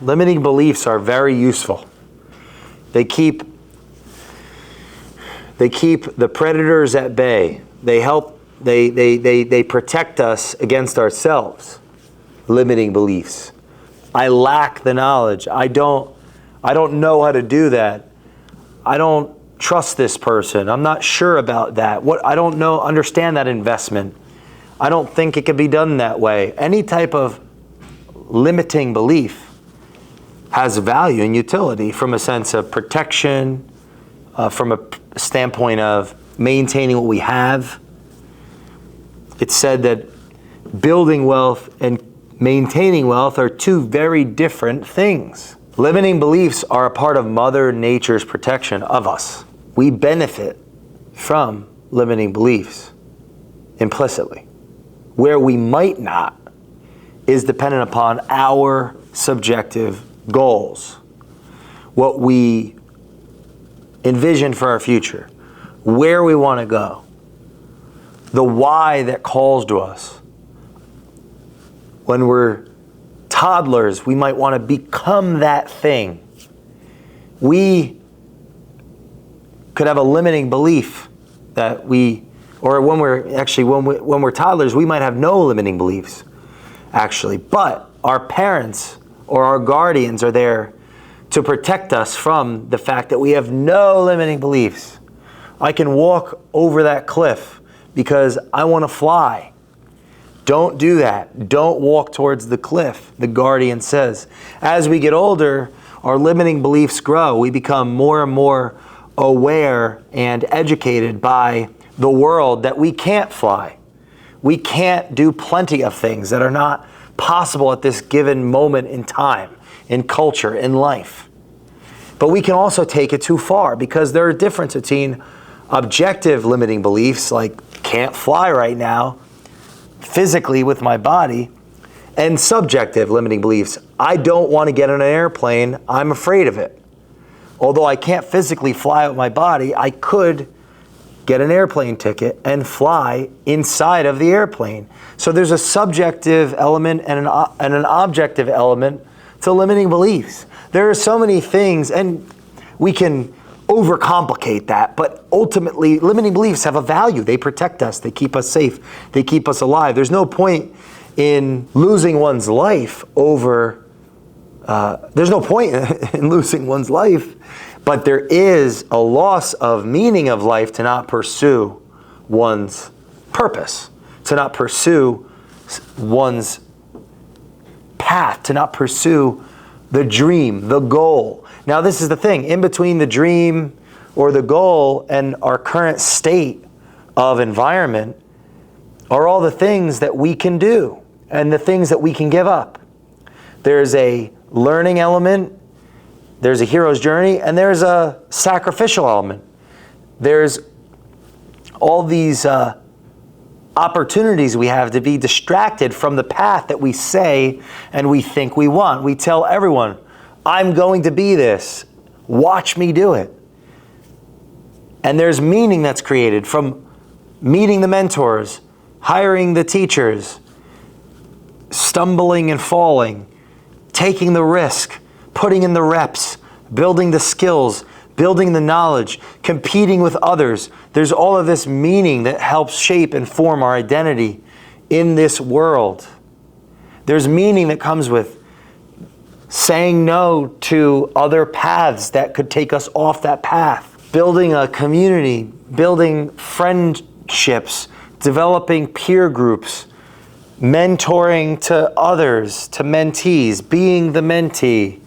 Limiting beliefs are very useful. They keep the predators at bay. They protect us against ourselves. Limiting beliefs. I lack the knowledge. I don't know how to do that. I don't trust this person. I'm not sure about that. I don't understand that investment. I don't think it can be done that way. Any type of limiting belief has value and utility from a sense of protection, from a standpoint of maintaining what we have. It's said that building wealth and maintaining wealth are two very different things. Limiting beliefs are a part of Mother Nature's protection of us. We benefit from limiting beliefs implicitly. Where we might not is dependent upon our subjective goals, what we envision for our future, where we want to go, the why that calls to us. When we're toddlers, we might want to become that thing. We could have a limiting belief that when we're toddlers, we might have no limiting beliefs, actually. But our parents or our guardians are there to protect us from the fact that we have no limiting beliefs. I can walk over that cliff because I want to fly. Don't do that. Don't walk towards the cliff, the guardian says. As we get older, our limiting beliefs grow. We become more and more aware and educated by the world that we can't fly. We can't do plenty of things that are not possible at this given moment in time, in culture, in life. But we can also take it too far because there are differences between objective limiting beliefs, like can't fly right now, physically with my body, and subjective limiting beliefs. I don't want to get on an airplane, I'm afraid of it. Although I can't physically fly with my body, I could get an airplane ticket and fly inside of the airplane. So there's a subjective element and an objective element to limiting beliefs. There are so many things, and we can overcomplicate that, but ultimately limiting beliefs have a value. They protect us, they keep us safe, they keep us alive. There's no point in losing one's life over, there's no point in losing one's life, but there is a loss of meaning of life to not pursue one's purpose, to not pursue one's path, to not pursue the dream, the goal. Now this is the thing, in between the dream or the goal and our current state of environment are all the things that we can do and the things that we can give up. There's a learning element, there's a hero's journey, and there's a sacrificial element. There's all these opportunities we have to be distracted from the path that we say and we think we want. We tell everyone, I'm going to be this. Watch me do it. And there's meaning that's created from meeting the mentors, hiring the teachers, stumbling and falling, taking the risk, putting in the reps, building the skills, building the knowledge, competing with others. There's all of this meaning that helps shape and form our identity in this world. There's meaning that comes with saying no to other paths that could take us off that path, building a community, building friendships, developing peer groups, mentoring to others, to mentees, being the mentee,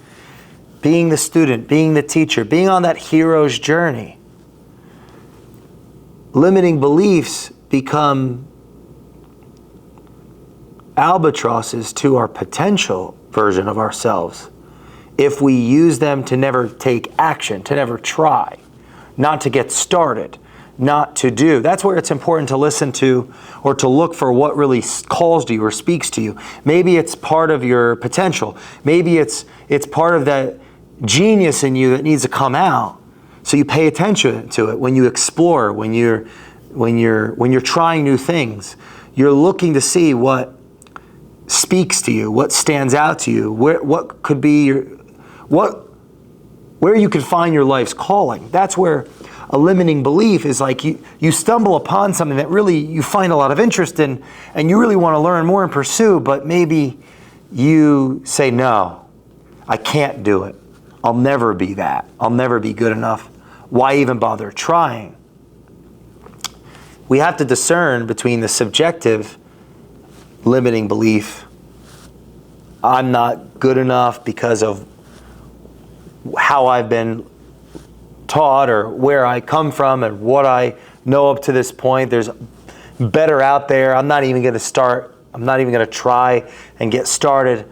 being the student, being the teacher, being on that hero's journey. Limiting beliefs become albatrosses to our potential version of ourselves if we use them to never take action, to never try, not to get started, not to do. That's where it's important to listen to or to look for what really calls to you or speaks to you. Maybe it's part of your potential. Maybe it's part of that genius in you that needs to come out. So you pay attention to it when you explore, when you're trying new things. You're looking to see what speaks to you, what stands out to you, what could be where you could find your life's calling. That's where a limiting belief is like you stumble upon something that really you find a lot of interest in and you really want to learn more and pursue, but maybe you say, no, I can't do it. I'll never be that. I'll never be good enough. Why even bother trying? We have to discern between the subjective limiting belief, I'm not good enough because of how I've been taught or where I come from and what I know up to this point. There's better out there. I'm not even going to start. I'm not even going to try and get started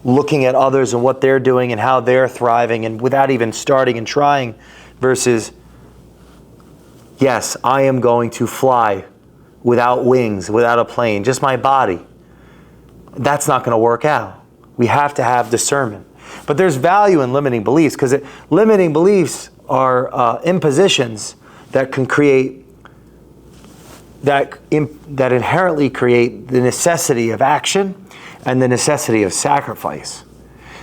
looking at others and what they're doing and how they're thriving, and without even starting and trying, versus, yes, I am going to fly without wings, without a plane, just my body. That's not going to work out. We have to have discernment. But there's value in limiting beliefs, because limiting beliefs are impositions that can create, that inherently create the necessity of action and the necessity of sacrifice.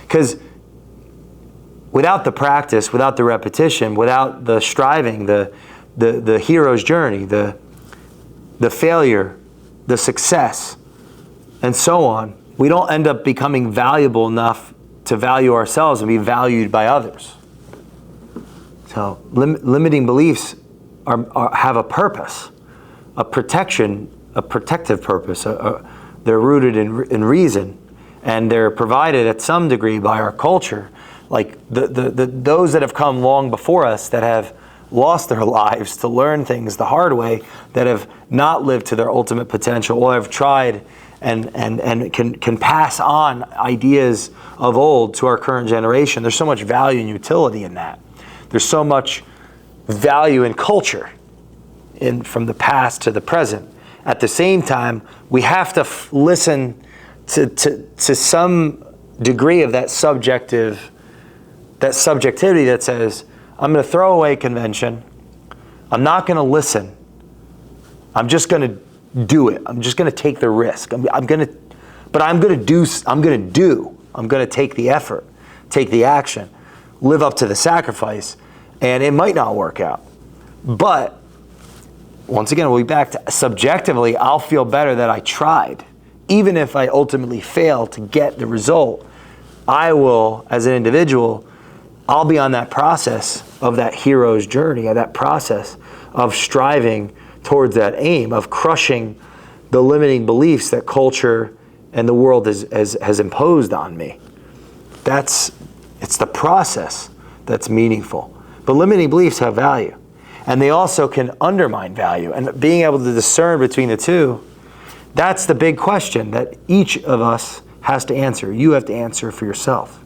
Because without the practice, without the repetition, without the striving, the hero's journey, the failure, the success, and so on, we don't end up becoming valuable enough to value ourselves and be valued by others. So limiting beliefs have a purpose, a protective purpose. They're rooted in reason, and they're provided at some degree by our culture. Like those that have come long before us, that have lost their lives to learn things the hard way, that have not lived to their ultimate potential, or have tried and can pass on ideas of old to our current generation. There's so much value and utility in that. There's so much value in culture, from the past to the present. At the same time, we have to listen to some degree of that subjectivity that says, I'm going to throw away convention. I'm not going to listen. I'm just going to do it. I'm just going to take the risk. I'm going to take the effort, take the action, live up to the sacrifice, and it might not work out. But once again, we'll be back to subjectively, I'll feel better that I tried. Even if I ultimately fail to get the result, I will, as an individual, I'll be on that process of that hero's journey, of that process of striving towards that aim, of crushing the limiting beliefs that culture and the world has imposed on me. It's the process that's meaningful. But limiting beliefs have value. And they also can undermine value. And being able to discern between the two, that's the big question that each of us has to answer. You have to answer for yourself.